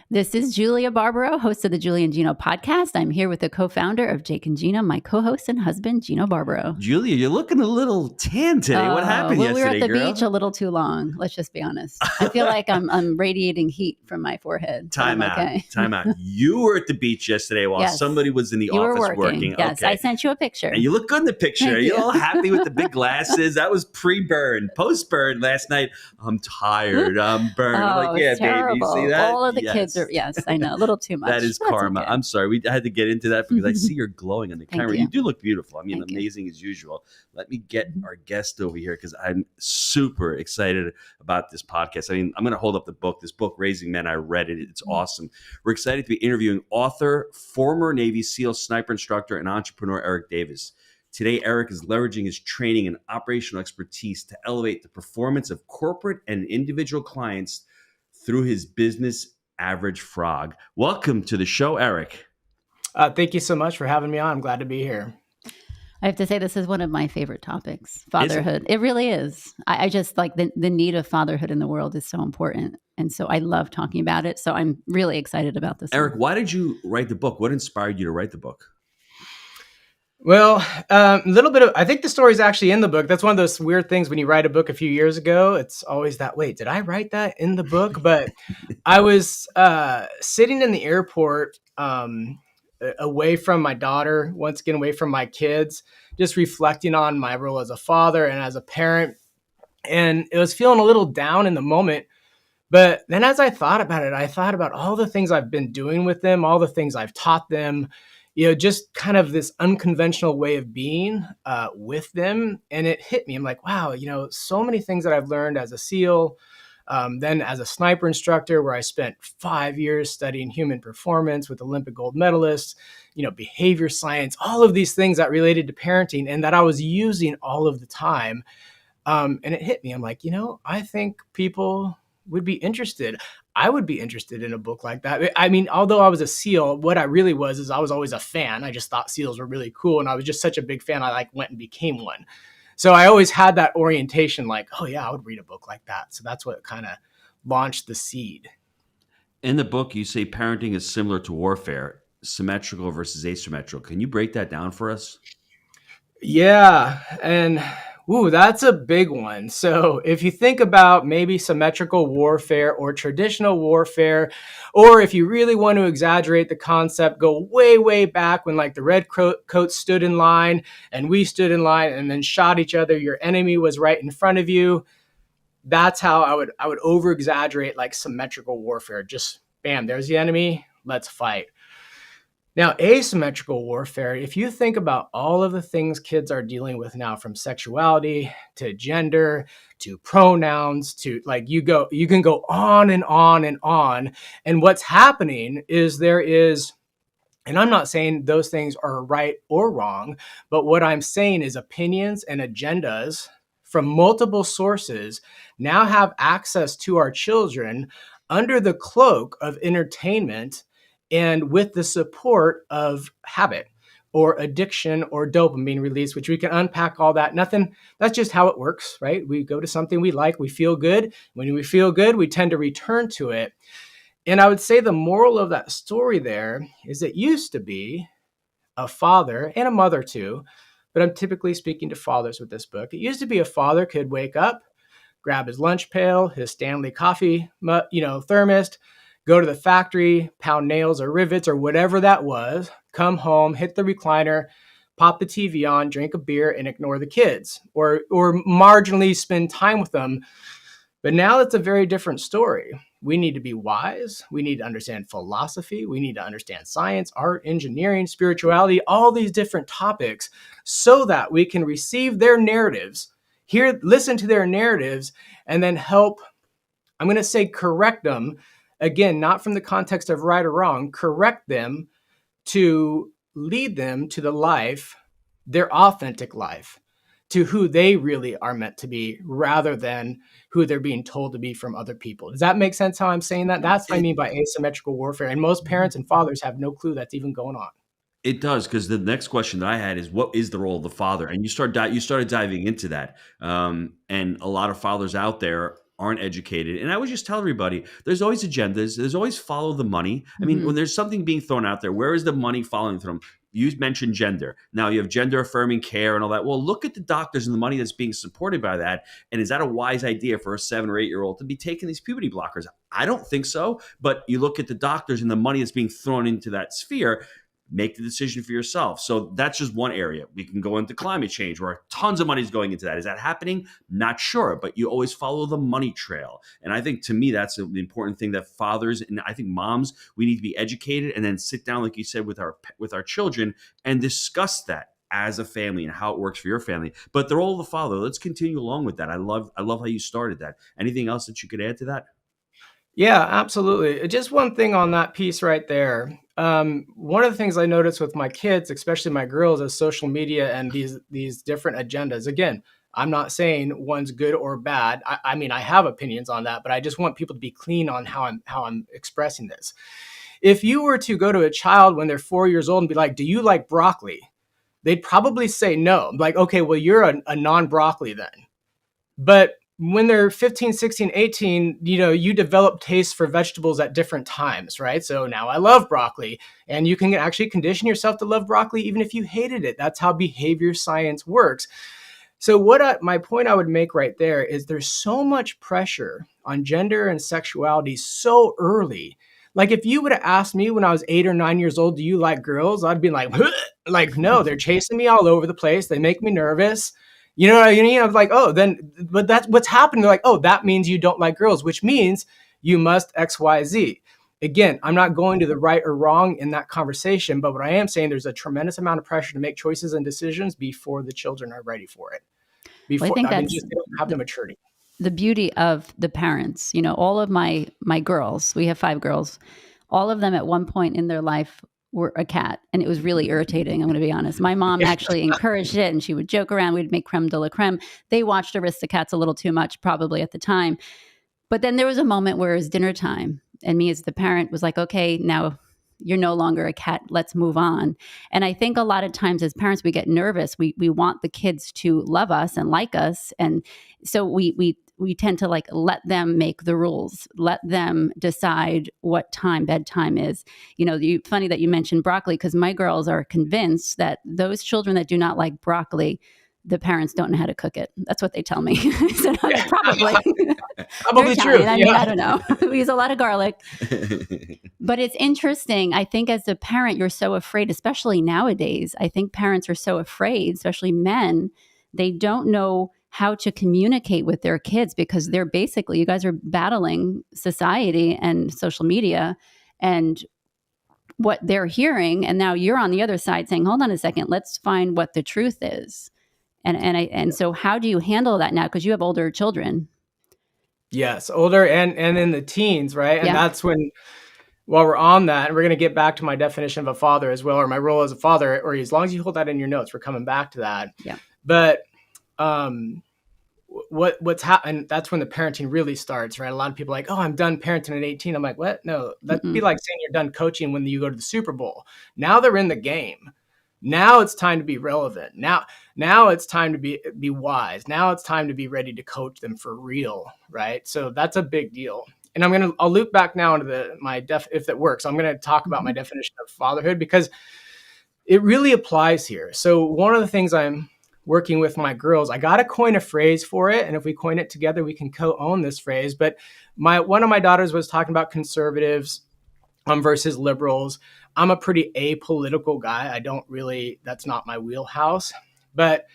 This is Julia Barbaro, host of the Julia and Gino Podcast. I'm here with the co-founder of Jake and Gino, my co-host and husband, Gino Barbaro. Julia, you're looking a little tan today. What happened yesterday, we were at the girl? beach a little too long. Let's just be honest. I feel like I'm radiating heat from my forehead. Time out. You were at the beach yesterday while somebody was in the office working. Yes, okay. I sent you a picture. And you look good in the picture. You're all happy with the big glasses. That was pre-burn. Post-burn last night, I'm tired. I'm burned. I'm like, yeah, baby. You see that? All of the kids are, yes, I know. A little too much. That is karma. Okay. I'm sorry. I had to get into that because I see you're glowing on the camera. You do look beautiful. I mean, amazing as usual. Let me get our guest over here because I'm super excited about this podcast. I mean, I'm going to hold up the book. This book, Raising Men, I read it. It's awesome. We're excited to be interviewing author, former Navy SEAL sniper instructor, and entrepreneur Eric Davis. Today, Eric is leveraging his training and operational expertise to elevate the performance of corporate and individual clients through his business Average Frog. Welcome to the show, Eric. Thank you so much for having me on. I'm glad to be here. I have to say, this is one of my favorite topics, fatherhood. It really is. I just like the need of fatherhood in the world is so important. And so I love talking about it. So I'm really excited about this. Eric, why did you write the book? What inspired you to write the book? Well, a little bit of, I think the story is actually in the book. That's one of those weird things when you write a book a few years ago, it's always that, wait, did I write that in the book? But I was sitting in the airport away from my daughter, once again, away from my kids, just reflecting on my role as a father and as a parent. And it was feeling a little down in the moment. But then as I thought about it, I thought about all the things I've been doing with them, all the things I've taught them, just kind of this unconventional way of being with them. And it hit me. I'm like, wow, so many things that I've learned as a SEAL, then as a sniper instructor, where I spent 5 years studying human performance with Olympic gold medalists, behavior science, all of these things that related to parenting and that I was using all of the time. And it hit me. I'm like, I think people would be interested. I would be interested in a book like that. I mean, although I was a SEAL, what I really was is I was always a fan. I just thought SEALs were really cool. And I was just such a big fan. I went and became one. So I always had that orientation like, oh yeah, I would read a book like that. So that's what kind of launched the seed. In the book, you say parenting is similar to warfare, symmetrical versus asymmetrical. Can you break that down for us? Yeah. And that's a big one. So if you think about maybe symmetrical warfare or traditional warfare, or if you really want to exaggerate the concept, go way, way back when like the red coats stood in line and we stood in line and then shot each other. Your enemy was right in front of you. That's how I would over exaggerate like symmetrical warfare. Just bam, there's the enemy. Let's fight. Now, asymmetrical warfare, if you think about all of the things kids are dealing with now, from sexuality to gender to pronouns to like you can go on and on and on. And what's happening is and I'm not saying those things are right or wrong, but what I'm saying is opinions and agendas from multiple sources now have access to our children under the cloak of entertainment and with the support of habit or addiction or dopamine release, which we can unpack all that. That's just how it works, right? We go to something we like, we feel good. When we feel good, we tend to return to it. And I would say the moral of that story there is it used to be a father and a mother too, but I'm typically speaking to fathers with this book. It used to be a father could wake up, grab his lunch pail, his Stanley coffee, thermos, go to the factory, pound nails or rivets or whatever that was, come home, hit the recliner, pop the TV on, drink a beer, and ignore the kids or marginally spend time with them. But now it's a very different story. We need to be wise. We need to understand philosophy. We need to understand science, art, engineering, spirituality, all these different topics so that we can receive their narratives, listen to their narratives, and then help, I'm going to say correct them. Again, not from the context of right or wrong, correct them to lead them to the life, their authentic life, to who they really are meant to be rather than who they're being told to be from other people. Does that make sense how I'm saying that? That's what I mean by asymmetrical warfare. And most parents and fathers have no clue that's even going on. It does, because the next question that I had is, what is the role of the father? And you started diving into that. And a lot of fathers out there aren't educated. And I would just tell everybody, there's always agendas. There's always follow the money. I mean, when there's something being thrown out there, where is the money following from? You mentioned gender. Now you have gender affirming care and all that. Well, look at the doctors and the money that's being supported by that. And is that a wise idea for a 7 or 8 year old to be taking these puberty blockers? I don't think so. But you look at the doctors and the money that's being thrown into that sphere. Make the decision for yourself. So that's just one area. We can go into climate change where tons of money is going into that. Is that happening? Not sure, but you always follow the money trail. And I think to me, that's the important thing, that fathers and I think moms, we need to be educated and then sit down, like you said, with our children and discuss that as a family and how it works for your family. But the role of the father, let's continue along with that. I love how you started that. Anything else that you could add to that? Yeah, absolutely. Just one thing on that piece right there. One of the things I noticed with my kids, especially my girls, is social media and these different agendas. Again, I'm not saying one's good or bad. I mean, I have opinions on that, but I just want people to be clean on how I'm expressing this. If you were to go to a child when they're 4 years old and be like, "Do you like broccoli?" They'd probably say no. Like, okay, well, you're a non-broccoli then. But when they're 15, 16, 18, you develop tastes for vegetables at different times, right? So now I love broccoli, and you can actually condition yourself to love broccoli even if you hated it. That's how behavior science works. So my point I would make right there is there's so much pressure on gender and sexuality so early. Like if you would have asked me when I was 8 or 9 years old, do you like girls? I'd be like, like, no, they're chasing me all over the place. They make me nervous. You know what I mean? I was like, oh, then, but that's what's happening. They're like, oh, that means you don't like girls, which means you must X, Y, Z. Again, I'm not going to the right or wrong in that conversation, but what I am saying, there's a tremendous amount of pressure to make choices and decisions before the children are ready for it. Well, I think that's just they don't have the maturity. The beauty of the parents. All of my girls, we have 5 girls, all of them at one point in their life were a cat, and it was really irritating. I'm going to be honest. My mom actually encouraged it, and she would joke around. We'd make creme de la creme. They watched Aristocats a little too much, probably at the time. But then there was a moment where it was dinner time, and me as the parent was like, okay, now you're no longer a cat. Let's move on. And I think a lot of times as parents, we get nervous. We want the kids to love us and like us, and so we tend to let them make the rules, let them decide what time bedtime is. Funny that you mentioned broccoli, because my girls are convinced that those children that do not like broccoli, the parents don't know how to cook it. That's what they tell me. So probably. Probably true. I mean, I don't know. We use a lot of garlic. But it's interesting. I think as a parent, you're so afraid, especially nowadays. I think parents are so afraid, especially men. They don't know how to communicate with their kids because they're basically, you guys are battling society and social media and what they're hearing. And now you're on the other side saying, hold on a second, let's find what the truth is. And so how do you handle that now? Because you have older children. Yes, older and in the teens, right? And that's when, while we're on that, and we're going to get back to my definition of a father as well, or my role as a father, or as long as you hold that in your notes, we're coming back to that. Yeah. But what's happened, that's when the parenting really starts, right? A lot of people are like, oh, I'm done parenting at 18. I'm like, what? No, that'd be like saying you're done coaching when you go to the Super Bowl. Now they're in the game. Now it's time to be relevant. Now it's time to be wise. Now it's time to be ready to coach them for real, right? So that's a big deal. And I'll loop back now into if that works. I'm going to talk about my definition of fatherhood because it really applies here. So one of the things I'm working with my girls, I got to coin a phrase for it. And if we coin it together, we can co-own this phrase. But one of my daughters was talking about conservatives versus liberals. I'm a pretty apolitical guy. That's not my wheelhouse. But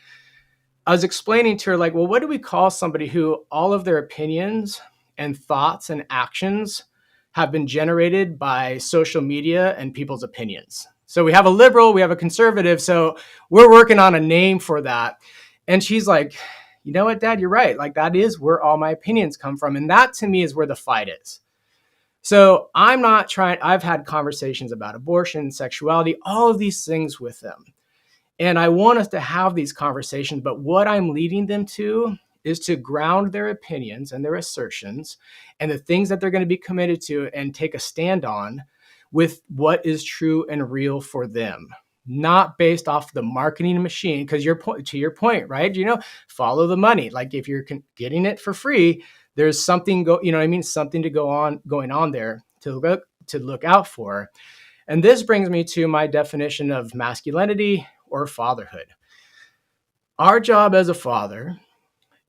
I was explaining to her, like, well, what do we call somebody who all of their opinions and thoughts and actions have been generated by social media and people's opinions? So we have a liberal, we have a conservative. So we're working on a name for that. And she's like, you know what, Dad, you're right. Like that is where all my opinions come from. And that to me is where the fight is. So I've had conversations about abortion, sexuality, all of these things with them. And I want us to have these conversations, but what I'm leading them to is to ground their opinions and their assertions and the things that they're going to be committed to and take a stand on with what is true and real for them, not based off the marketing machine. Because to your point, right? Follow the money. Like if you're getting it for free, There's something something to going on there to look out for. And this brings me to my definition of masculinity or fatherhood. Our job as a father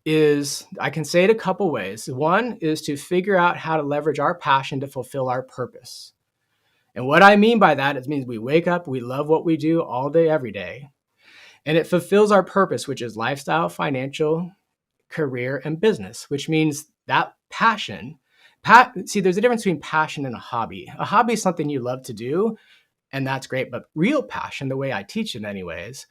is, I can say it a couple ways. One is to figure out how to leverage our passion to fulfill our purpose. And what I mean by that, it means we wake up, we love what we do all day, every day, and it fulfills our purpose, which is lifestyle, financial, career, and business, which means that passion. See, there's a difference between passion and a hobby. A hobby is something you love to do, and that's great. But real passion, the way I teach it anyways,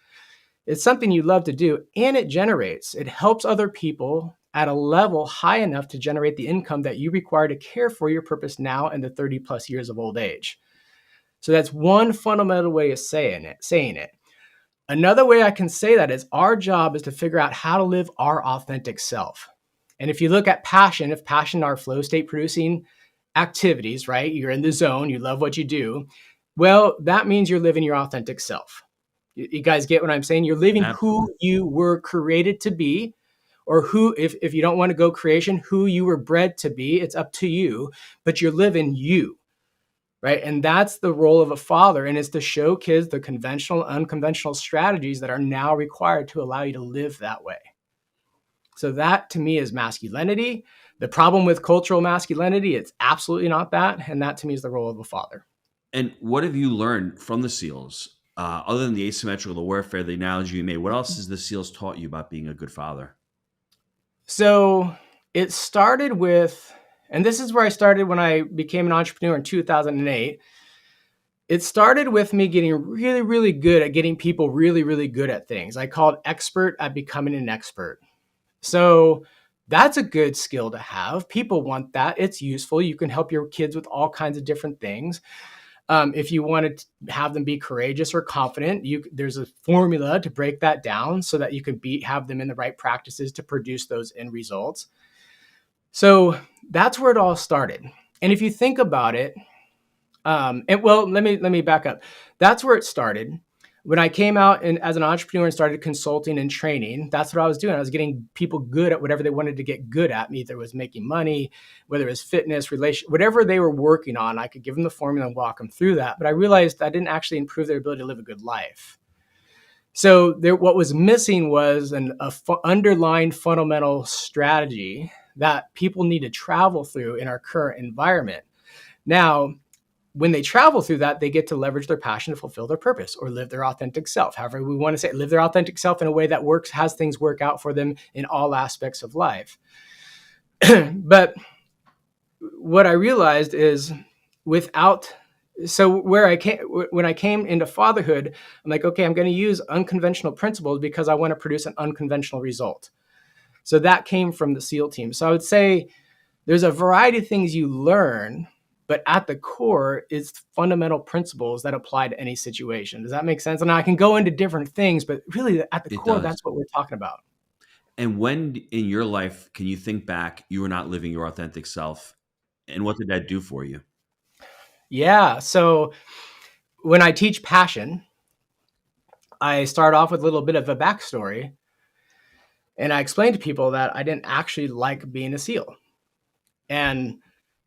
it's something you love to do, and it helps other people at a level high enough to generate the income that you require to care for your purpose now and the 30 plus years of old age. So that's one fundamental way of saying it. Another way I can say that is our job is to figure out how to live our authentic self. And if you look at passion, if passion are flow state producing activities, right? You're in the zone, you love what you do. Well, that means you're living your authentic self. You guys get what I'm saying? You're living who you were created to be, or who, if you don't want to go creation, who you were bred to be. It's up to you, but you're living you. Right. And that's the role of a father. And it's to show kids the conventional, unconventional strategies that are now required to allow you to live that way. So that to me is masculinity. The problem with cultural masculinity, it's absolutely not that. And that to me is the role of a father. And what have you learned from the SEALs? Other than the asymmetrical, the warfare, the analogy you made, what else has the SEALs taught you about being a good father? So it started with, and this is where I started when I became an entrepreneur in 2008. It started with me getting really, really good at getting people really, really good at things. I called expert at becoming an expert. So that's a good skill to have. People want that. It's useful. You can help your kids with all kinds of different things. If you want to have them be courageous or confident, there's a formula to break that down so that you can have them in the right practices to produce those end results. So that's where it all started. And if you think about it, let me back up. That's where it started. When I came out as an entrepreneur and started consulting and training, that's what I was doing. I was getting people good at whatever they wanted to get good at. Either it was making money, whether it was fitness, whatever they were working on, I could give them the formula and walk them through that. But I realized that didn't actually improve their ability to live a good life. So what was missing was an underlying fundamental strategy that people need to travel through in our current environment. Now, when they travel through that, they get to leverage their passion to fulfill their purpose or live their authentic self. However we want to say it, live their authentic self in a way that has things work out for them in all aspects of life. But what I realized is when I came into fatherhood, I'm like, okay, I'm going to use unconventional principles because I want to produce an unconventional result. So that came from the SEAL team. So I would say there's a variety of things you learn, but at the core is fundamental principles that apply to any situation. Does that make sense? And I can go into different things, but really at the core, that's what we're talking about. And when in your life can you think back, you were not living your authentic self? And what did that do for you? Yeah. So when I teach passion, I start off with a little bit of a backstory. And I explain to people that I didn't actually like being a SEAL. And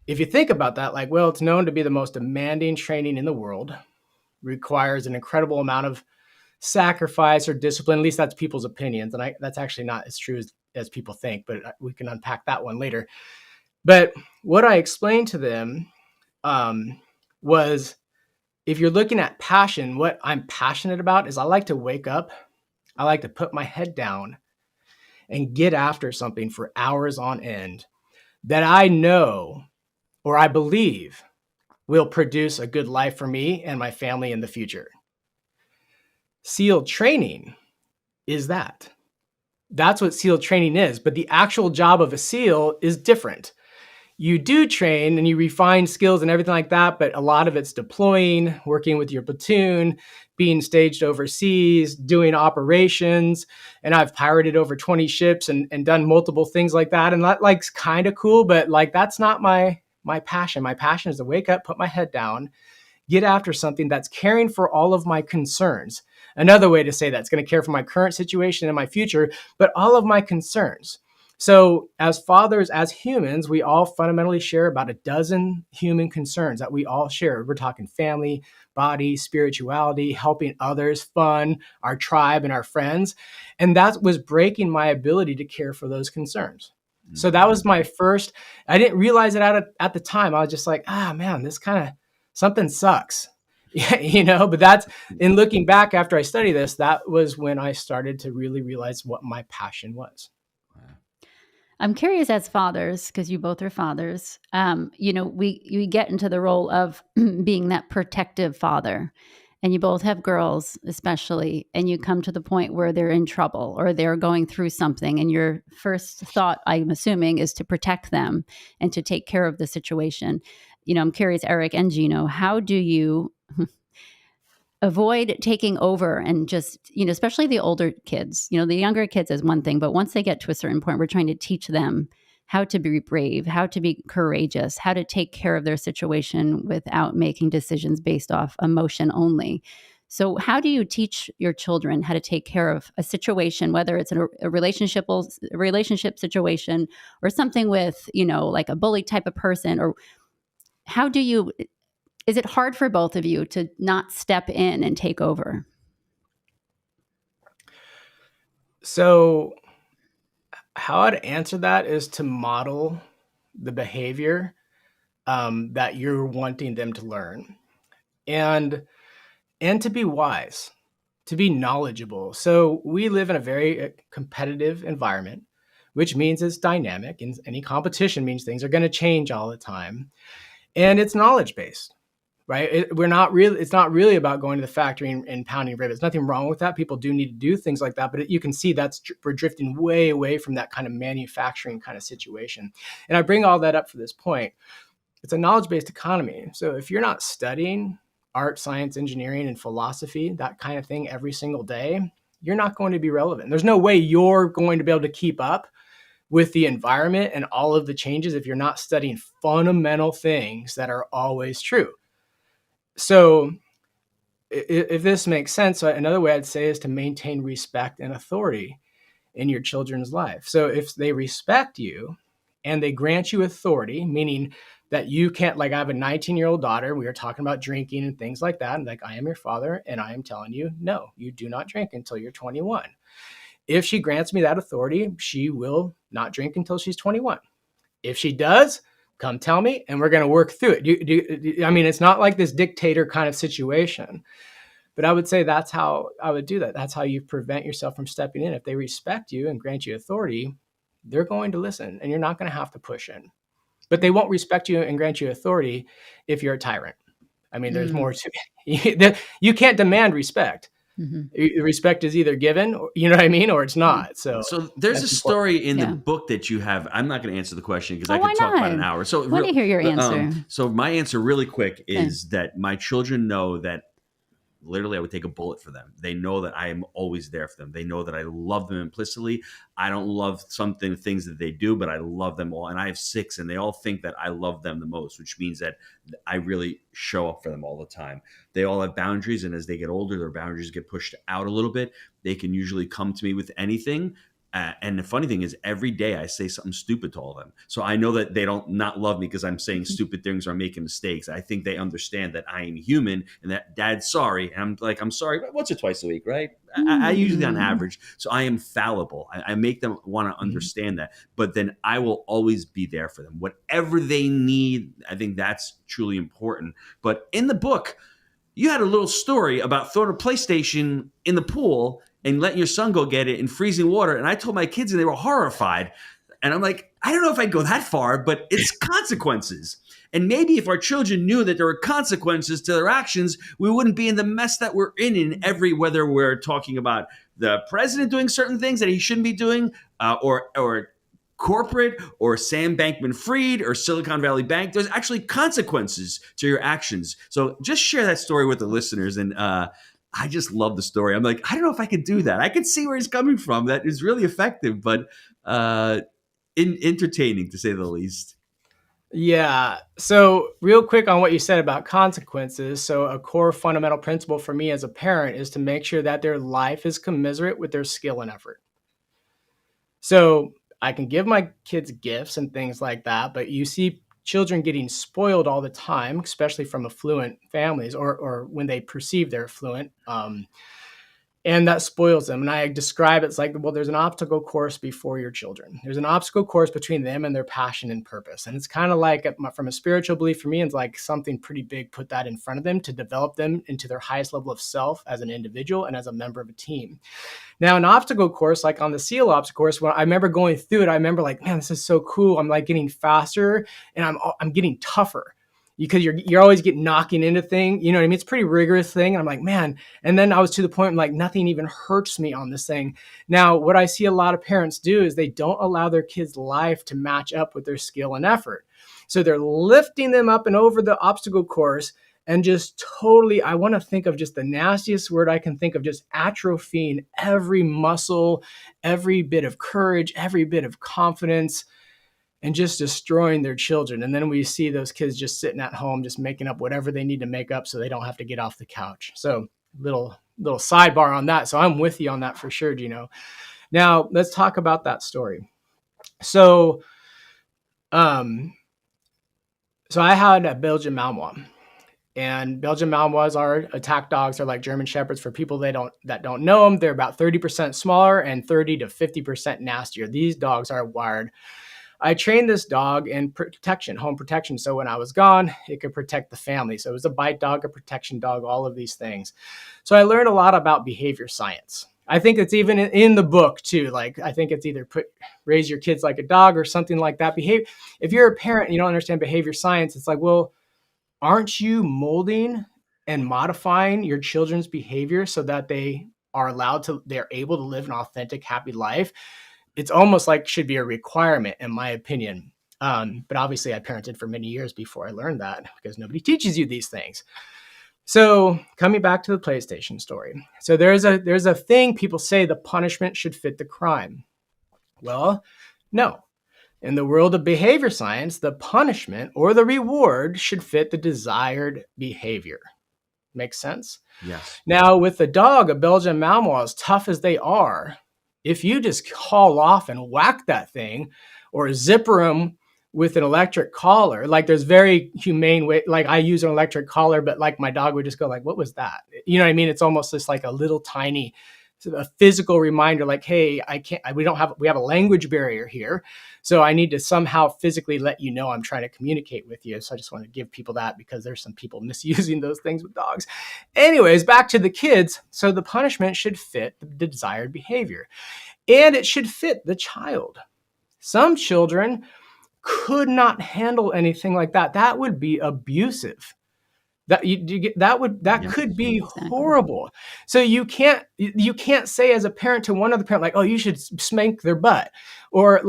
if you think about that, it's known to be the most demanding training in the world, requires an incredible amount of sacrifice or discipline. At least that's people's opinions. And that's actually not as true as people think, but we can unpack that one later. But what I explained to them was, if you're looking at passion, what I'm passionate about is I like to wake up, I like to put my head down and get after something for hours on end that I know or I believe will produce a good life for me and my family in the future. SEAL training is that. That's what SEAL training is. But the actual job of a SEAL is different. You do train and you refine skills and everything like that, but a lot of it's deploying, working with your platoon, being staged overseas, doing operations. And I've pirated over 20 ships and done multiple things like that. And that's kind of cool, but that's not my passion. My passion is to wake up, put my head down, get after something that's caring for all of my concerns. Another way to say that, it's going to care for my current situation and my future, but all of my concerns. So as fathers, as humans, we all fundamentally share about a dozen human concerns that we all share. We're talking family, body, spirituality, helping others, fun, our tribe, and our friends. And that was breaking my ability to care for those concerns. So that was my first, I didn't realize it at the time. I was just like, man, this kind of, something sucks. But that's, in looking back after I studied this, that was when I started to really realize what my passion was. I'm curious, as fathers, because you both are fathers, we get into the role of being that protective father, and you both have girls, especially, and you come to the point where they're in trouble or they're going through something, and your first thought, I'm assuming, is to protect them and to take care of the situation. I'm curious, Eric and Gino, how do you avoid taking over and just, especially the older kids, the younger kids is one thing, but once they get to a certain point, we're trying to teach them how to be brave, how to be courageous, how to take care of their situation without making decisions based off emotion only. So how do you teach your children how to take care of a situation, whether it's a relationship situation or something with, like a bully type of person, or how do you, is it hard for both of you to not step in and take over? So how I'd answer that is to model the behavior that you're wanting them to learn, and to be wise, to be knowledgeable. So we live in a very competitive environment, which means it's dynamic, and any competition means things are going to change all the time. And it's knowledge-based, right? It's not really about going to the factory and pounding rivets. Nothing wrong with that. People do need to do things like that, but you can see we're drifting way away from that kind of manufacturing kind of situation. And I bring all that up for this point. It's a knowledge-based economy. So if you're not studying art, science, engineering, and philosophy, that kind of thing every single day, you're not going to be relevant. There's no way you're going to be able to keep up with the environment and all of the changes if you're not studying fundamental things that are always true. So if this makes sense, another way I'd say is to maintain respect and authority in your children's life. So if they respect you and they grant you authority, meaning that you can't, like I have a 19-year-old daughter, we were talking about drinking and things like that. And like, I am your father and I am telling you, no, you do not drink until you're 21. If she grants me that authority, she will not drink until she's 21. If she does, come tell me and we're going to work through it. I mean, it's not like this dictator kind of situation, but I would say that's how I would do that. That's how you prevent yourself from stepping in. If they respect you and grant you authority, they're going to listen and you're not going to have to push in. But they won't respect you and grant you authority if you're a tyrant. I mean, there's more to it. You can't demand respect. Mm-hmm. Respect is either given, or, you know what I mean, or it's not. So there's a story in the book that you have. I'm not going to answer the question because I could talk about an hour. So I want to hear your answer. So my answer really quick is that my children know that literally I would take a bullet for them. They know that I am always there for them. They know that I love them implicitly. I don't love things that they do, but I love them all. And I have 6 and they all think that I love them the most, which means that I really show up for them all the time. They all have boundaries. And as they get older, their boundaries get pushed out a little bit. They can usually come to me with anything. And the funny thing is every day I say something stupid to all of them. So I know that they don't not love me because I'm saying stupid things or I'm making mistakes. I think they understand that I am human and that Dad's sorry. And I'm like, I'm sorry, but once or twice a week, right? I usually on average. So I am fallible. I make them want to understand that. But then I will always be there for them. Whatever they need, I think that's truly important. But in the book, you had a little story about throwing a PlayStation in the pool and letting your son go get it in freezing water. And I told my kids and they were horrified. And I'm like, I don't know if I'd go that far, but it's consequences. And maybe if our children knew that there were consequences to their actions, we wouldn't be in the mess that we're in whether we're talking about the president doing certain things that he shouldn't be doing, or corporate or Sam Bankman-Fried or Silicon Valley Bank. There's actually consequences to your actions. So just share that story with the listeners. And I just love the story. I'm like, I don't know if I could do that. I could see where he's coming from. That is really effective, but entertaining to say the least. Yeah. So real quick on what you said about consequences. So a core fundamental principle for me as a parent is to make sure that their life is commensurate with their skill and effort. So I can give my kids gifts and things like that, but you see children getting spoiled all the time, especially from affluent families or when they perceive they're affluent. And that spoils them. And I describe it's like, well, there's an obstacle course before your children. There's an obstacle course between them and their passion and purpose. And it's kind of like, from a spiritual belief for me, it's like something pretty big, put that in front of them to develop them into their highest level of self as an individual and as a member of a team. Now, an obstacle course, like on the SEAL obstacle course, when I remember going through it, I remember like, man, this is so cool. I'm like getting faster and I'm getting tougher. Because you're always getting knocking into things, you know what I mean? It's a pretty rigorous thing. And I'm like, man, and then I was to the point like nothing even hurts me on this thing. Now, what I see a lot of parents do is they don't allow their kids' life to match up with their skill and effort. So they're lifting them up and over the obstacle course and just totally, I want to think of just the nastiest word I can think of, just atrophying every muscle, every bit of courage, every bit of confidence, and just destroying their children. And then we see those kids just sitting at home, just making up whatever they need to make up so they don't have to get off the couch. So little sidebar on that. So I'm with you on that for sure, Gino. Now let's talk about that story. So I had a Belgian Malinois, and Belgian Malinois are attack dogs. They're like German Shepherds. For people that don't know them, they're about 30% smaller and 30 to 50% nastier. These dogs are wired. I trained this dog in protection, home protection. So when I was gone, it could protect the family. So it was a bite dog, a protection dog, all of these things. So I learned a lot about behavior science. I think it's even in the book too. Like, I think it's either raise your kids like a dog or something like that. If you're a parent and you don't understand behavior science, it's like, well, aren't you molding and modifying your children's behavior so that they're able to live an authentic, happy life? It's almost like should be a requirement, in my opinion. But obviously I parented for many years before I learned that, because nobody teaches you these things. So coming back to the PlayStation story. So there's a thing people say, the punishment should fit the crime. Well, no. In the world of behavior science, the punishment or the reward should fit the desired behavior. Makes sense? Yes. Now with the dog, a Belgian Malinois, as tough as they are, if you just haul off and whack that thing or zipper them with an electric collar, like there's very humane way, like I use an electric collar, but like my dog would just go like, what was that? You know what I mean? It's almost just like a little tiny, a physical reminder, like, hey, we have a language barrier here. So I need to somehow physically let you know I'm trying to communicate with you. So I just want to give people that, because there's some people misusing those things with dogs. Anyways, back to the kids. So the punishment should fit the desired behavior, and it should fit the child. Some children could not handle anything like that. That would be abusive. That could be horrible. So you can't say as a parent to one other parent, like, oh, you should spank their butt. Or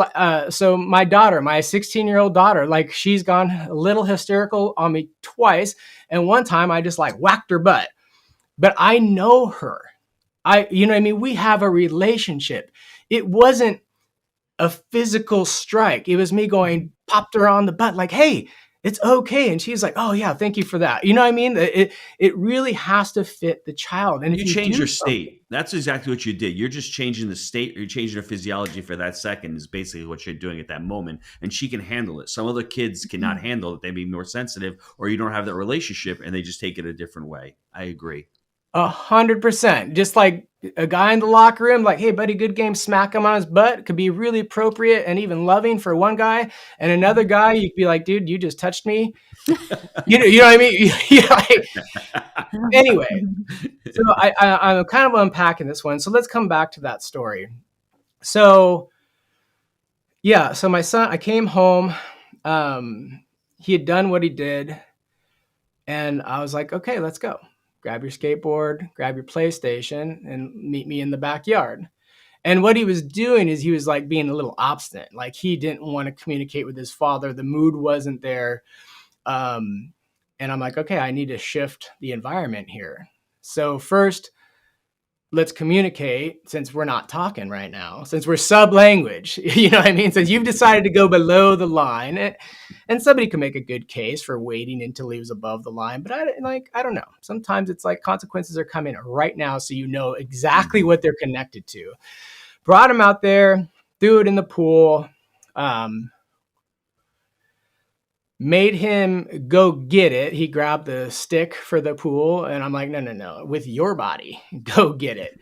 so my daughter, my 16-year-old daughter, like she's gone a little hysterical on me twice. And one time I just like whacked her butt. But I know her. You know what I mean? We have a relationship. It wasn't a physical strike. It was me going, popped her on the butt, like, hey, it's okay. And she's like, oh yeah, thank you for that. You know what I mean? It really has to fit the child. And if you change your state, that's exactly what you did. You're just changing the state, or you're changing her physiology for that second is basically what you're doing at that moment. And she can handle it. Some other kids cannot handle it. They may be more sensitive, or you don't have that relationship and they just take it a different way. I agree. 100%. Just like a guy in the locker room, like, hey, buddy, good game, smack him on his butt. Could be really appropriate and even loving for one guy. And another guy, you could be like, dude, you just touched me. you know what I mean? Anyway, so I'm kind of unpacking this one. So let's come back to that story. So, yeah, so my son, I came home. He had done what he did. And I was like, okay, let's go. Grab your skateboard, grab your PlayStation, and meet me in the backyard. And what he was doing is he was like being a little obstinate. Like he didn't want to communicate with his father. The mood wasn't there. And I'm like, okay, I need to shift the environment here. So first, let's communicate, since we're not talking right now, since we're sub-language, you know what I mean? Since you've decided to go below the line, and somebody can make a good case for waiting until he was above the line, but I don't know. Sometimes it's like consequences are coming right now, so you know exactly what they're connected to. Brought him out there. threw it in the pool, made him go get it. He grabbed the stick for the pool, and I'm like, no, with your body, go get it.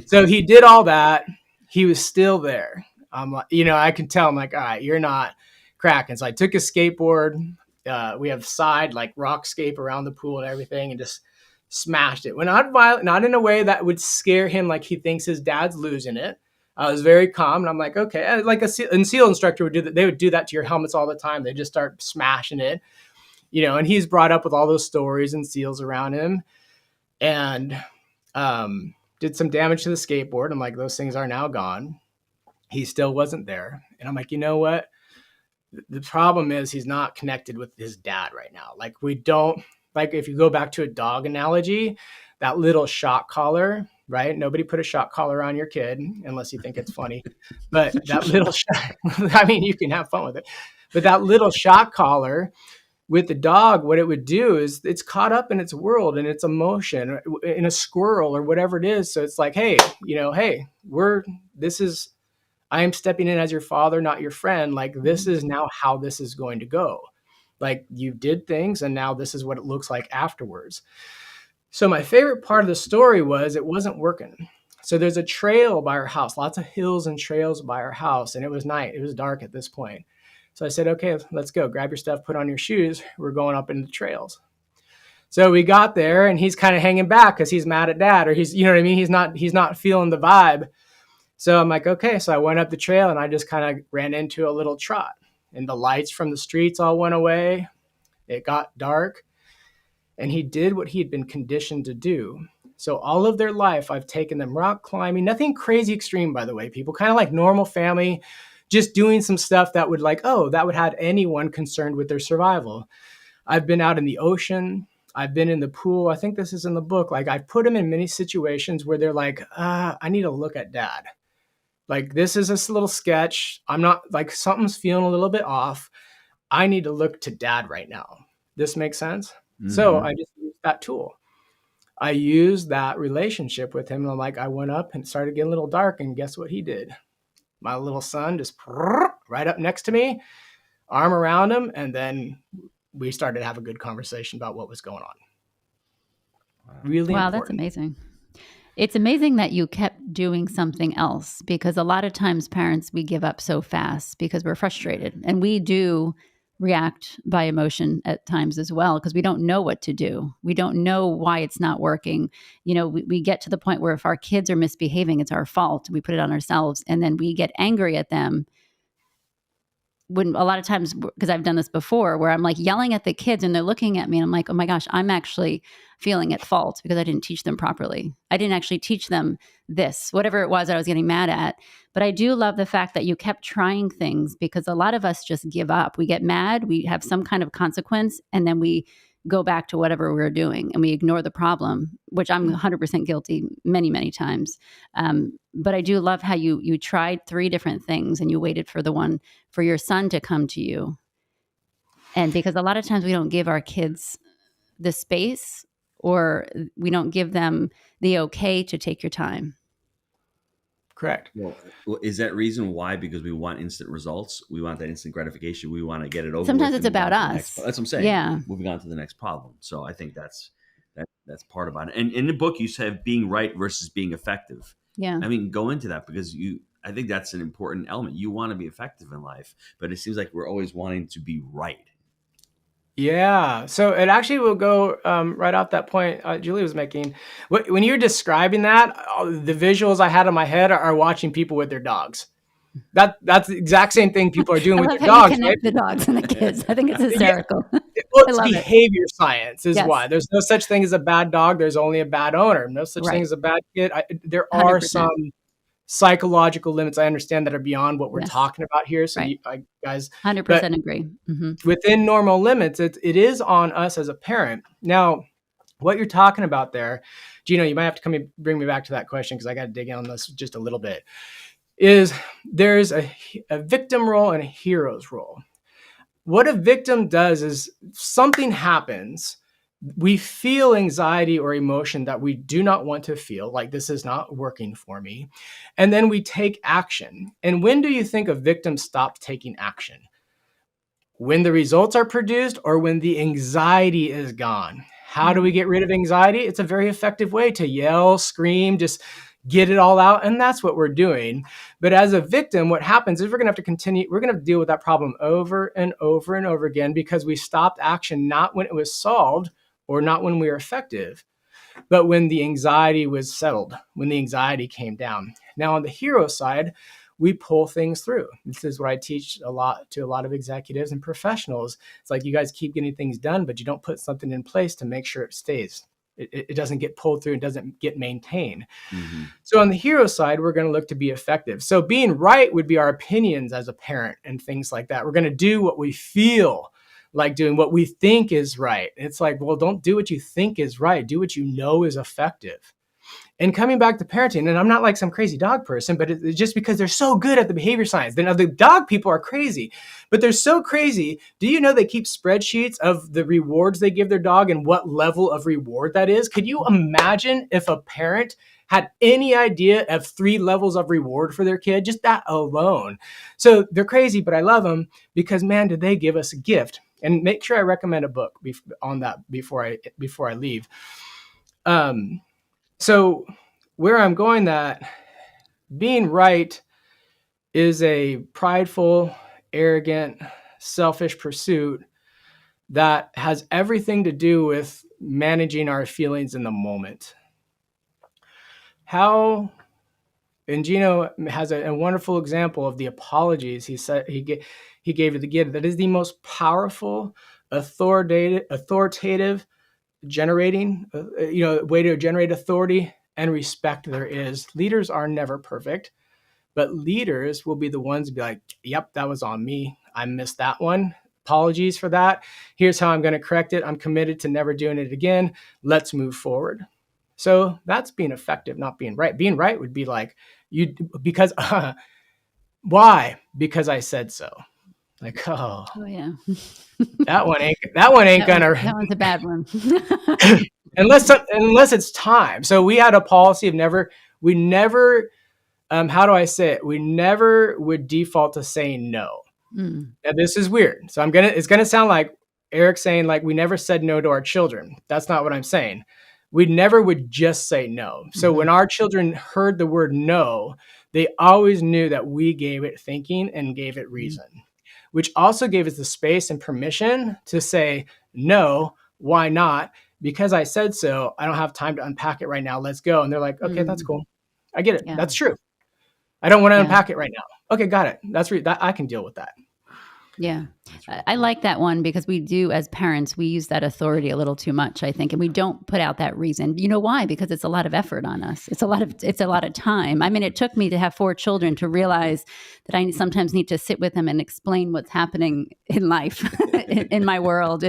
So he did all that. He was still there. I'm like, I can tell. I'm like, all right, you're not cracking. So I took his skateboard. We have side like rock scape around the pool and everything, and just smashed it. Well, not violent, not in a way that would scare him, like he thinks his dad's losing it. I was very calm, and I'm like, okay, like a SEAL instructor would do that. They would do that to your helmets all the time. They just start smashing it, and he's brought up with all those stories and SEALs around him, and did some damage to the skateboard. I'm like, those things are now gone. He still wasn't there. And I'm like, you know what? The problem is he's not connected with his dad right now. Like we don't, like if you go back to a dog analogy, that little shock collar, right? Nobody put a shock collar on your kid unless you think it's funny. But that little shock, I mean, you can have fun with it. But that little shock collar with the dog, what it would do is it's caught up in its world and its emotion in a squirrel or whatever it is. So it's like, hey, I am stepping in as your father, not your friend. Like this is now how this is going to go. Like you did things and now this is what it looks like afterwards. So my favorite part of the story was it wasn't working. So there's a trail by our house, lots of hills and trails by our house. And it was night. It was dark at this point. So I said, okay, let's go. Grab your stuff, put on your shoes. We're going up into the trails. So we got there and he's kind of hanging back because he's mad at dad, or he's, you know what I mean? He's not feeling the vibe. So I'm like, okay. So I went up the trail and I just kind of ran into a little trot, and the lights from the streets all went away. It got dark, and he did what he had been conditioned to do. So all of their life, I've taken them rock climbing, nothing crazy extreme, by the way, people, kind of like normal family, just doing some stuff that would that would have anyone concerned with their survival. I've been out in the ocean. I've been in the pool. I think this is in the book. Like I've put them in many situations where they're like, I need to look at dad. Like this is this little sketch. I'm not like something's feeling a little bit off. I need to look to dad right now. This makes sense. Mm-hmm. So I just used that tool. I used that relationship with him. And I'm like, I went up and started getting a little dark, and guess what he did? My little son just right up next to me, arm around him. And then we started to have a good conversation about what was going on. Really wow, important. That's amazing. It's amazing that you kept doing something else, because a lot of times parents, we give up so fast because we're frustrated, and we do react by emotion at times as well, because we don't know what to do. We don't know why it's not working. We get to the point where if our kids are misbehaving, it's our fault. We put it on ourselves, and then we get angry at them. When a lot of times, because I've done this before, where I'm like yelling at the kids and they're looking at me and I'm like, oh my gosh, I'm actually feeling at fault because I didn't teach them properly. I didn't actually teach them this, whatever it was that I was getting mad at. But I do love the fact that you kept trying things, because a lot of us just give up. We get mad, we have some kind of consequence, and then we go back to whatever we're doing and we ignore the problem, which I'm 100% guilty many, many times. But I do love how you tried 3 different things and you waited for the one for your son to come to you. And because a lot of times we don't give our kids the space, or we don't give them the okay to take your time. Correct. Well, is that reason why? Because we want instant results. We want that instant gratification. We want to get it over. Sometimes with it's about us. That's what I'm saying. Yeah. Moving on to the next problem. So I think that's part about it. And in the book, you said being right versus being effective. Yeah. I mean, go into that, because I think that's an important element. You want to be effective in life, but it seems like we're always wanting to be right. Yeah. So it actually will go right off that point Julia was making. When you're describing that, the visuals I had in my head are watching people with their dogs. That's the exact same thing people are doing with their dogs. You connect the dogs and the kids. I think it's hysterical. Well, it's behavior science is why. There's no such thing as a bad dog. There's only a bad owner. No such thing as a bad kid. There are 100%. Some psychological limits, I understand, that are beyond what we're talking about here. So you guys 100% agree. Mm-hmm. Within normal limits, it is on us as a parent. Now, what you're talking about there, Gino, you might have to bring me back to that question, because I got to dig in on this just a little bit, is there's a victim role and a hero's role. What a victim does is something happens we feel anxiety or emotion that we do not want to feel, like this is not working for me. And then we take action. And when do you think a victim stops taking action? When the results are produced or when the anxiety is gone? How do we get rid of anxiety? It's a very effective way to yell, scream, just get it all out. And that's what we're doing. But as a victim, what happens is we're going to have to continue, we're going to deal with that problem over and over and over again because we stopped action not when it was solved or not when we were effective, but when the anxiety was settled, when the anxiety came down. Now, on the hero side, we pull things through. This is what I teach a lot to a lot of executives and professionals. It's like you guys keep getting things done, but you don't put something in place to make sure it stays. It doesn't get pulled through. It doesn't get maintained. Mm-hmm. So on the hero side, we're going to look to be effective. So being right would be our opinions as a parent and things like that. We're going to do what we feel like doing, what we think is right. It's like, well, don't do what you think is right. Do what you know is effective. And coming back to parenting, and I'm not like some crazy dog person, but it's just because they're so good at the behavior science. Then the dog people are crazy, but they're so crazy. Do you know they keep spreadsheets of the rewards they give their dog and what level of reward that is? Could you imagine if a parent had any idea of 3 levels of reward for their kid? Just that alone. So they're crazy, but I love them because, man, did they give us a gift. And make sure I recommend a book on that before I leave. So where I'm going, that being right is a prideful, arrogant, selfish pursuit that has everything to do with managing our feelings in the moment. And Gino has a wonderful example of the apologies he said he gave to the kid. That is the most powerful, authoritative generating, way to generate authority and respect there is. Leaders are never perfect, but leaders will be the ones to be like, yep, that was on me. I missed that one. Apologies for that. Here's how I'm going to correct it. I'm committed to never doing it again. Let's move forward. So that's being effective, not being right. Being right would be like, why? Because I said so. Like, oh yeah. that one ain't gonna. That one's a bad one. unless it's time. So we had a policy of we never would default to saying no. Now this is weird. So it's gonna sound like Eric saying like we never said no to our children. That's not what I'm saying. We never would just say no. So when our children heard the word no, they always knew that we gave it thinking and gave it reason. Which also gave us the space and permission to say, no, why not? Because I said so, I don't have time to unpack it right now. Let's go. And they're like, okay, that's cool. I get it. Yeah. That's true. I don't want to unpack it right now. Okay, got it. I can deal with that. Yeah. I like that one because we do, as parents, we use that authority a little too much, I think, and we don't put out that reason. You know why? Because it's a lot of effort on us. It's a lot of time. I mean, it took me to have 4 children to realize that I sometimes need to sit with them and explain what's happening in life, in my world.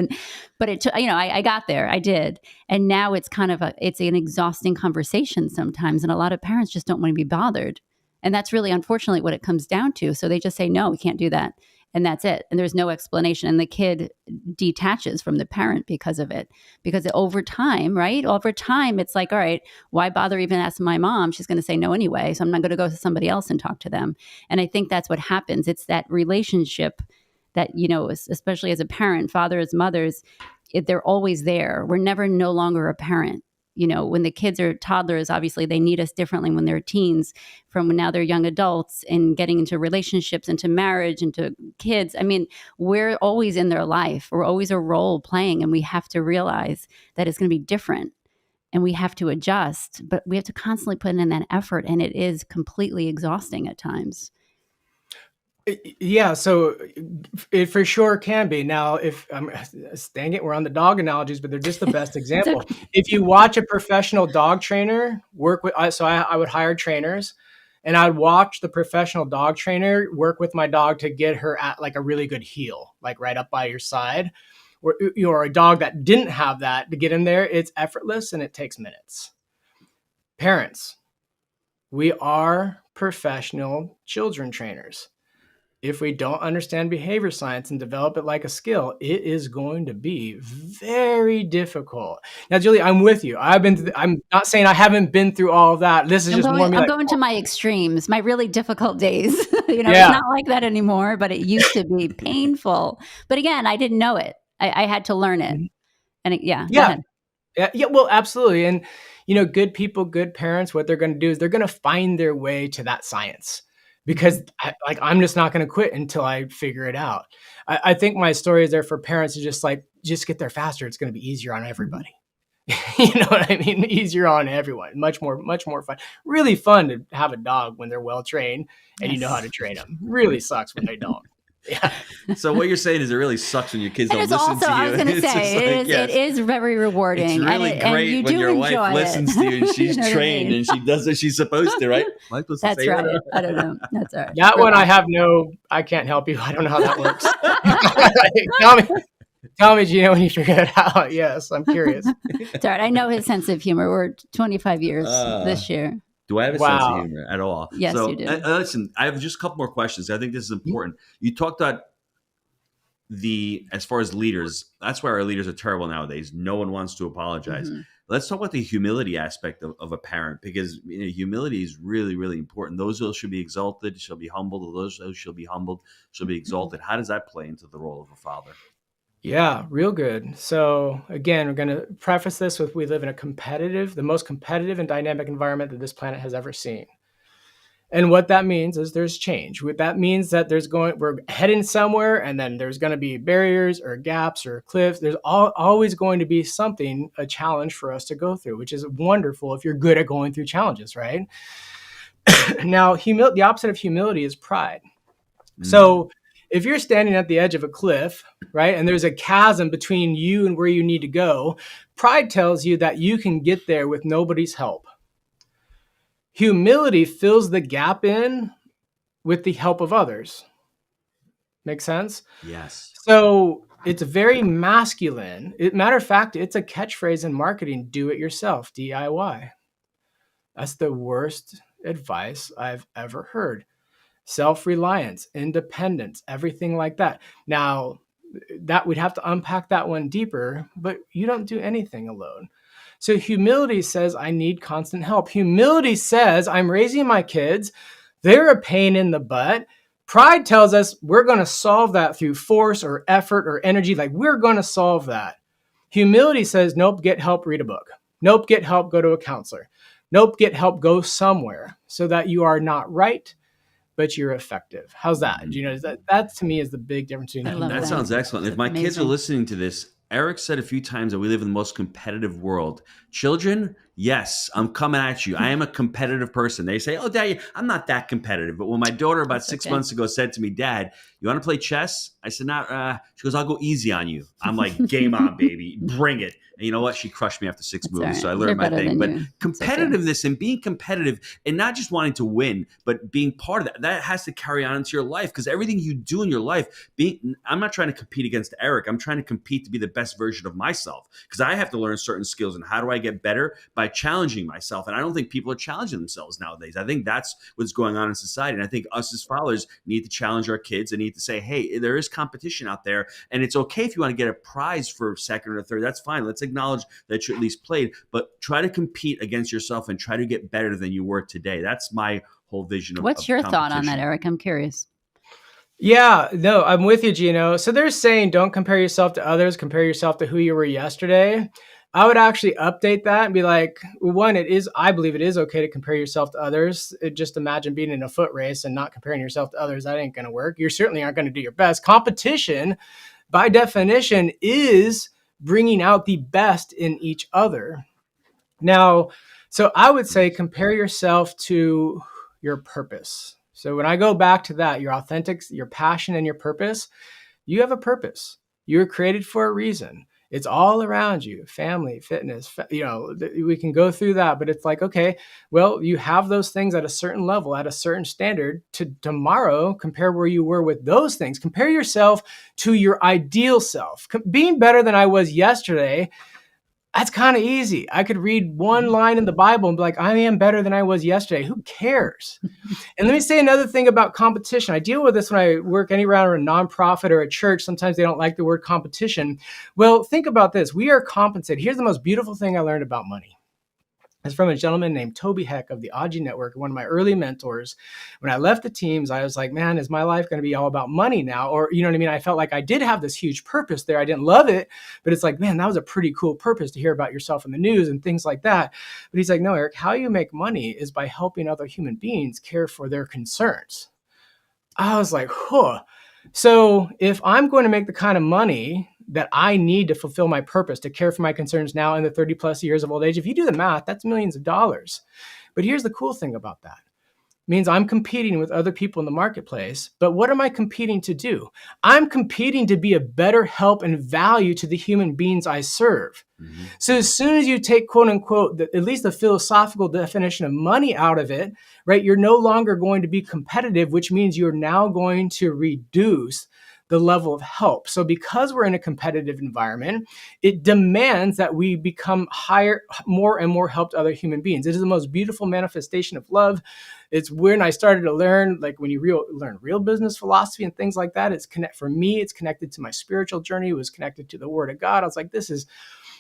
But it took, I got there. I did. And now it's it's an exhausting conversation sometimes. And a lot of parents just don't want to be bothered. And that's really, unfortunately, what it comes down to. So they just say, no, we can't do that. And that's it. And there's no explanation. And the kid detaches from the parent because of it. Because over time, right? Over time, it's like, all right, why bother even asking my mom? She's going to say no anyway. So I'm not going to go to somebody else and talk to them. And I think that's what happens. It's that relationship that, especially as a parent, fathers, mothers, they're always there. We're never no longer a parent. When the kids are toddlers, obviously they need us differently when they're teens from when now they're young adults and getting into relationships, into marriage, into kids. I mean, we're always in their life. We're always a role playing, and we have to realize that it's going to be different and we have to adjust, but we have to constantly put in that effort, and it is completely exhausting at times. Yeah, so it for sure can be. Now, if dang it, we're on the dog analogies, but they're just the best example. Okay. If you watch a professional dog trainer work with, I would hire trainers, and I'd watch the professional dog trainer work with my dog to get her at like a really good heel, like right up by your side. Or a dog that didn't have that, to get in there, it's effortless and it takes minutes. Parents, we are professional children trainers. if we don't understand behavior science and develop it like a skill, it is going to be very difficult. Now, Julie, I'm with you. I'm not saying I haven't been through all of that. This is just more me. I'm going to my extremes, my really difficult days. It's not like that anymore, but it used to be painful. But again, I didn't know it. I had to learn it. And Yeah, well, absolutely. And, good people, good parents, what they're going to do is they're going to find their way to that science, because I'm just not going to quit until I figure it out. I think my story is there for parents to just get there faster. It's going to be easier on everybody. You know what I mean? Easier on everyone. Much more fun. Really fun to have a dog when they're well trained and you know how to train them. Really sucks when they don't. Yeah. So what you're saying is it really sucks when your kids don't listen to you. I was going to say, it is very rewarding. It's really great when your wife listens to you and she's trained and she does what she's supposed to, right? That's right. I don't know. That's all right. That one I can't help you. I don't know how that works. Tell me, Gino, when you figure it out. Yes, I'm curious. It's all right. I know his sense of humor. We're 25 years this year. Do I have a sense of humor at all? Yes, you do. Listen, I have just a couple more questions. I think this is important. You talked about as far as leaders, that's why our leaders are terrible nowadays. No one wants to apologize. Mm-hmm. Let's talk about the humility aspect of a parent, because humility is really, really important. Those who should be exalted shall be humbled. Those who shall be humbled shall be exalted. How does that play into the role of a father? Yeah, real good. So again, we're going to preface this with, we live in the most competitive and dynamic environment that this planet has ever seen. And what that means is there's change. What that means that we're heading somewhere, and then there's going to be barriers or gaps or cliffs. There's always going to be a challenge for us to go through, which is wonderful if you're good at going through challenges, right? Now, the opposite of humility is pride. So if you're standing at the edge of a cliff, right, and there's a chasm between you and where you need to go, pride tells you that you can get there with nobody's help. Humility fills the gap in with the help of others. Make sense? Yes. So it's very masculine. Matter of fact, it's a catchphrase in marketing: do it yourself, DIY. That's the worst advice I've ever heard. Self-reliance, independence, everything like that. Now, that we'd have to unpack that one deeper, but you don't do anything alone. So humility says, I need constant help. Humility says, I'm raising my kids. They're a pain in the butt. Pride tells us we're going to solve that through force or effort or energy. We're going to solve that. Humility says, nope, get help, read a book. Nope, get help, go to a counselor. Nope, get help, go somewhere, so that you are not right, but you're effective. How's that? That to me is the big difference between that. Sounds excellent. If my kids are listening to this, Eric said a few times that we live in the most competitive world. Children, yes, I'm coming at you. I am a competitive person. They say, oh, Dad, I'm not that competitive. But when my daughter about 6 months ago said to me, Dad, you want to play chess? I said, she goes, I'll go easy on you. I'm like, game on, baby. Bring it. And you know what? She crushed me after 6 moves. Right. So I learned my thing. But competitiveness and being competitive and not just wanting to win, but being part of that has to carry on into your life, because everything you do in your life, I'm not trying to compete against Eric. I'm trying to compete to be the best version of myself, because I have to learn certain skills. And how do I get better? By challenging myself. And I don't think people are challenging themselves nowadays. I think that's what's going on in society. And I think us as fathers need to challenge our kids and need to say, hey, there is competition out there. And it's okay if you want to get a prize for second or third. That's fine. Let's acknowledge that you at least played, but try to compete against yourself and try to get better than you were today. That's my whole vision of What's your thought on that, Eric? I'm curious. Yeah, no, I'm with you, Gino. So they're saying don't compare yourself to others, compare yourself to who you were yesterday. I would actually update that and be like, one, I believe it is okay to compare yourself to others. Just imagine being in a foot race and not comparing yourself to others. That ain't going to work. You certainly aren't going to do your best. Competition, by definition, is bringing out the best in each other. Now, so I would say compare yourself to your purpose. So when I go back to that, your authentic, your passion and your purpose, you have a purpose. You were created for a reason. It's all around you, family, fitness, we can go through that, but it's like, okay, well, you have those things at a certain level, at a certain standard. To tomorrow, compare where you were with those things. Compare yourself to your ideal self. Being better than I was yesterday, That's kind of easy. I could read one line in the Bible and be like, I am better than I was yesterday. Who cares? And let me say another thing about competition. I deal with this when I work anywhere in a nonprofit or a church. Sometimes they don't like the word competition. Well, think about this. We are compensated. Here's the most beautiful thing I learned about money. It's from a gentleman named Toby Heck of the Aji Network, one of my early mentors. When I left the teams, I was like, man, is my life going to be all about money now? Or, you know what I mean? I felt like I did have this huge purpose there. I didn't love it, but it's like, man, that was a pretty cool purpose to hear about yourself in the news and things like that. But he's like, no, Eric, how you make money is by helping other human beings care for their concerns. I was like, huh. So if I'm going to make the kind of money that I need to fulfill my purpose, to care for my concerns now in the 30 plus years of old age, if you do the math, that's millions of dollars. But here's the cool thing about that. It means I'm competing with other people in the marketplace. But what am I competing to do? I'm competing to be a better help and value to the human beings I serve. Mm-hmm. So as soon as you take, quote unquote, at least the philosophical definition of money out of it, right, you're no longer going to be competitive, which means you're now going to reduce the level of help. So because we're in a competitive environment, it demands that we become higher, more and more help to other human beings. It is the most beautiful manifestation of love. It's when I started to learn, like when you learn real business philosophy and things like that, for me, it's connected to my spiritual journey. It was connected to the Word of God. I was like, this is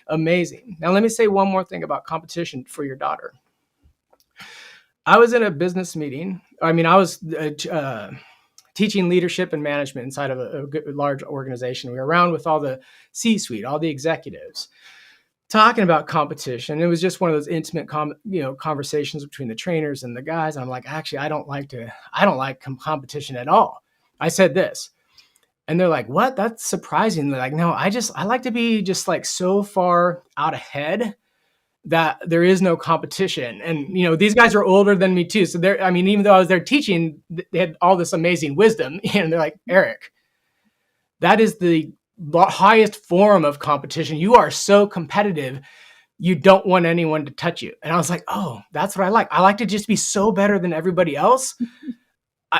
amazing. Now, let me say one more thing about competition for your daughter. I was in a business meeting. I was teaching leadership and management inside of a large organization. We were around with all the C-suite, all the executives, talking about competition. It was just one of those intimate, conversations between the trainers and the guys. And I'm like, actually, I don't like competition at all. I said this, and they're like, what? That's surprising. They're like, no, I like to be just like so far out ahead that there is no competition. And, these guys are older than me too. So even though I was there teaching, they had all this amazing wisdom. And they're like, Eric, that is the highest form of competition. You are so competitive. You don't want anyone to touch you. And I was like, oh, that's what I like. I like to just be so better than everybody else.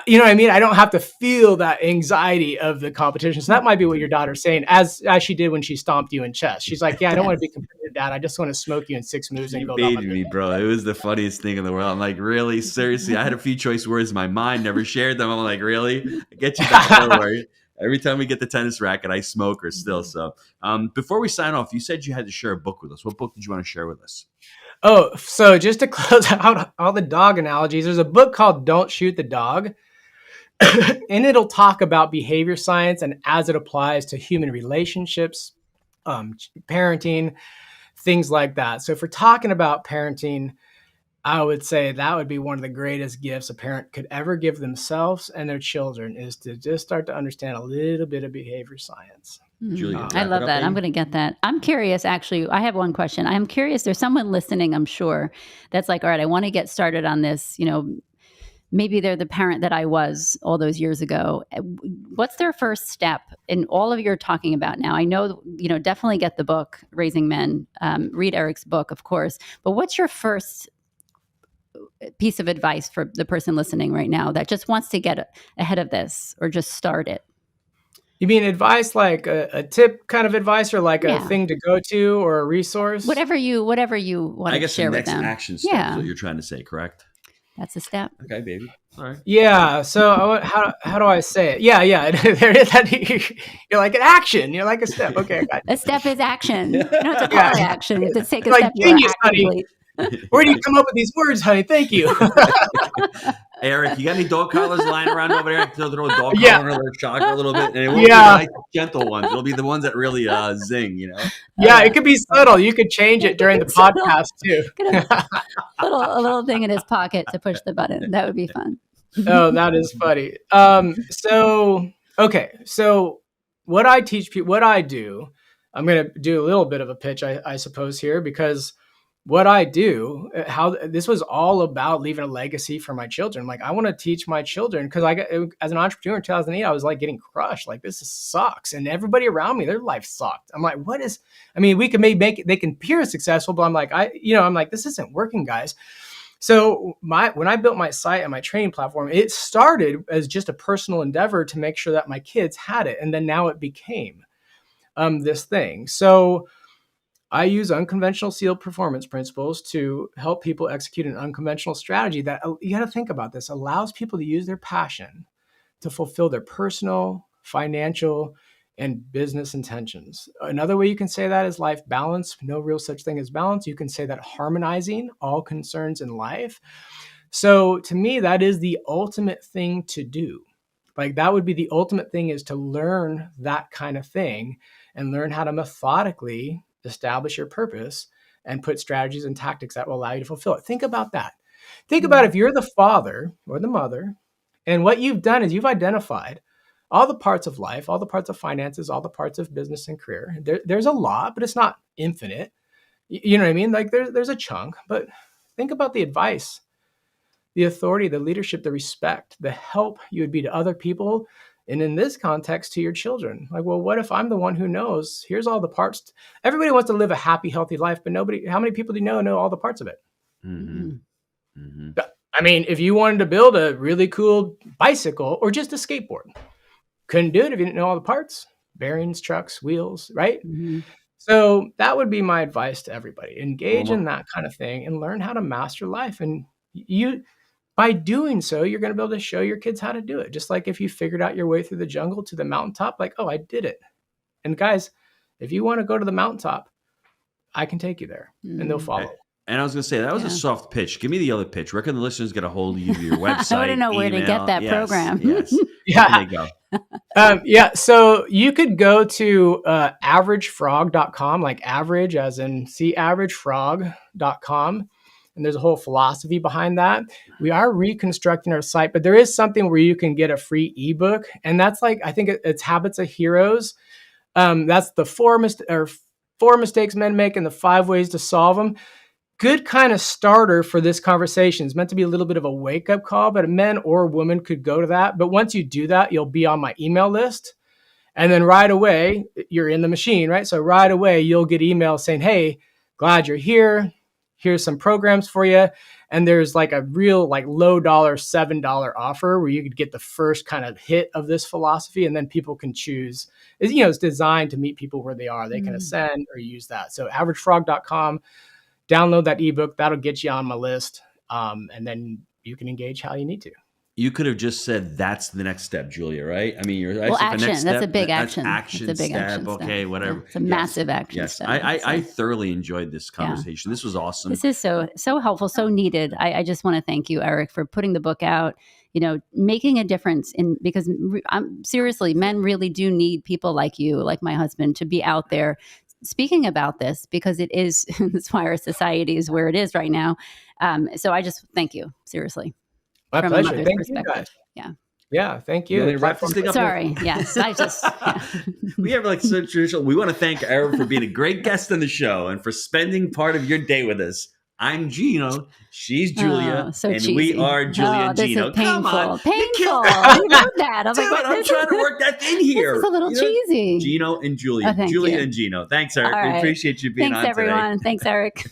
You know what I mean? I don't have to feel that anxiety of the competition. So that might be what your daughter's saying, as she did when she stomped you in chess. She's like, yeah, I don't want to be competitive, Dad. I just want to smoke you in 6 moves and go down. You baited me, bro. It was the funniest thing in the world. I'm like, really? Seriously? I had a few choice words in my mind, never shared them. I'm like, really? I get you back. Don't worry. Every time we get the tennis racket, I smoke her still. So before we sign off, you said you had to share a book with us. What book did you want to share with us? Oh, so just to close out all the dog analogies, there's a book called Don't Shoot the Dog. And it'll talk about behavior science and as it applies to human relationships, parenting, things like that. So if we're talking about parenting, I would say that would be one of the greatest gifts a parent could ever give themselves and their children, is to just start to understand a little bit of behavior science. Julia, I love that. I'm going to get that. I'm curious, actually. I have one question. I'm curious. There's someone listening, I'm sure, that's like, all right, I want to get started on this. Maybe they're the parent that I was all those years ago. What's their first step in all of your talking about now? I know, definitely get the book, Raising Men. Read Eric's book, of course. But what's your first piece of advice for the person listening right now that just wants to get ahead of this or just start it? You mean advice like a tip kind of advice, or like a thing to go to or a resource? Whatever you want to share with them. I guess the next action step is what you're trying to say, correct? That's a step. Okay, baby. All right. Yeah. So how do I say it? Yeah. There is that. You're like an action. You're like a step. Okay. A step is action. You don't have to call it action. You have to take a step. Genius, honey. Where do you come up with these words, honey? Thank you. Eric, you got any dog collars lying around over there? Throw a dog collar or shock a little bit. And it won't be the nice, gentle ones. It'll be the ones that really zing, Yeah, it could be subtle. You could change it during the podcast too. a little thing in his pocket to push the button. That would be fun. Oh, that is funny. So what I teach people, what I do, I'm going to do a little bit of a pitch, I suppose, here, because what I do, how this was all about leaving a legacy for my children. Like, I want to teach my children, because as an entrepreneur in 2008, I was like getting crushed. Like, this sucks. And everybody around me, their life sucked. I'm like, we can they can appear successful, but I'm like, this isn't working, guys. So when I built my site and my training platform, it started as just a personal endeavor to make sure that my kids had it. And then now it became this thing. So I use unconventional SEAL performance principles to help people execute an unconventional strategy that, you got to think about this, allows people to use their passion to fulfill their personal, financial, and business intentions. Another way you can say that is life balance. No real such thing as balance. You can say that harmonizing all concerns in life. So to me, that is the ultimate thing to do. Like that would be the ultimate thing, is to learn that kind of thing and learn how to methodically establish your purpose and put strategies and tactics that will allow you to fulfill it. Think about that. Think about if you're the father or the mother, and what you've done is you've identified all the parts of life, all the parts of finances, all the parts of business and career. There's a lot, but it's not infinite. You know what I mean? Like there's a chunk, but think about the advice, the authority, the leadership, the respect, the help you would be to other people. And in this context, to your children. Like, well, what if I'm the one who knows, here's all the parts. Everybody wants to live a happy, healthy life, but how many people do you know all the parts of it? Mm-hmm. Mm-hmm. I mean, if you wanted to build a really cool bicycle or just a skateboard, couldn't do it if you didn't know all the parts, bearings, trucks, wheels, right? Mm-hmm. So that would be my advice to everybody. Engage in that kind of thing and learn how to master life. And by doing so, you're going to be able to show your kids how to do it. Just like if you figured out your way through the jungle to the mountaintop, like, oh, I did it. And guys, if you want to go to the mountaintop, I can take you there and they'll follow. And I was going to say, that was a soft pitch. Give me the other pitch. Where can the listeners get a hold of you, your website? I want to know where to get that program. Yes. Yeah. There you go. So you could go to averagefrog.com, like average as in averagefrog.com. And there's a whole philosophy behind that. We are reconstructing our site, but there is something where you can get a free ebook. And that's like, I think it's Habits of Heroes. That's the four mistakes men make and the 5 ways to solve them. Good kind of starter for this conversation. It's meant to be a little bit of a wake-up call, but a man or woman could go to that. But once you do that, you'll be on my email list. And then right away, you're in the machine, right? So right away, you'll get emails saying, hey, glad you're here. Here's some programs for you. And there's like a real like low dollar $7 offer where you could get the first kind of hit of this philosophy. And then people can choose. It's designed to meet people where they are. They can ascend or use that. So averagefrog.com, download that ebook. That'll get you on my list. And then you can engage how you need to. You could have just said that's the next step, Julia, right? I mean, action. Next step, that's a big action. Action it's a big step. action Okay, step. whatever. It's a massive action yes. step. I thoroughly enjoyed this conversation. This was awesome. This is so helpful, so needed. I just want to thank you, Eric, for putting the book out, making a difference because I'm seriously, men really do need people like you, like my husband, to be out there speaking about this, because that's why our society is where it is right now. So I just thank you, seriously. My pleasure. Thank you, guys. Yeah, thank you. Sorry. Yes, I just. Yeah. We have like such traditional. We want to thank Eric for being a great guest on the show and for spending part of your day with us. I'm Gino. She's Julia, and cheesy. We are Julia and Gino. Is painful. Come on, painful. I know that. I'm Dude, I'm trying to work that in here. This is a little cheesy. Gino and Julia. Julia and Gino. Thanks, Eric. Right. We appreciate you being on today. Thanks, everyone. Thanks, Eric.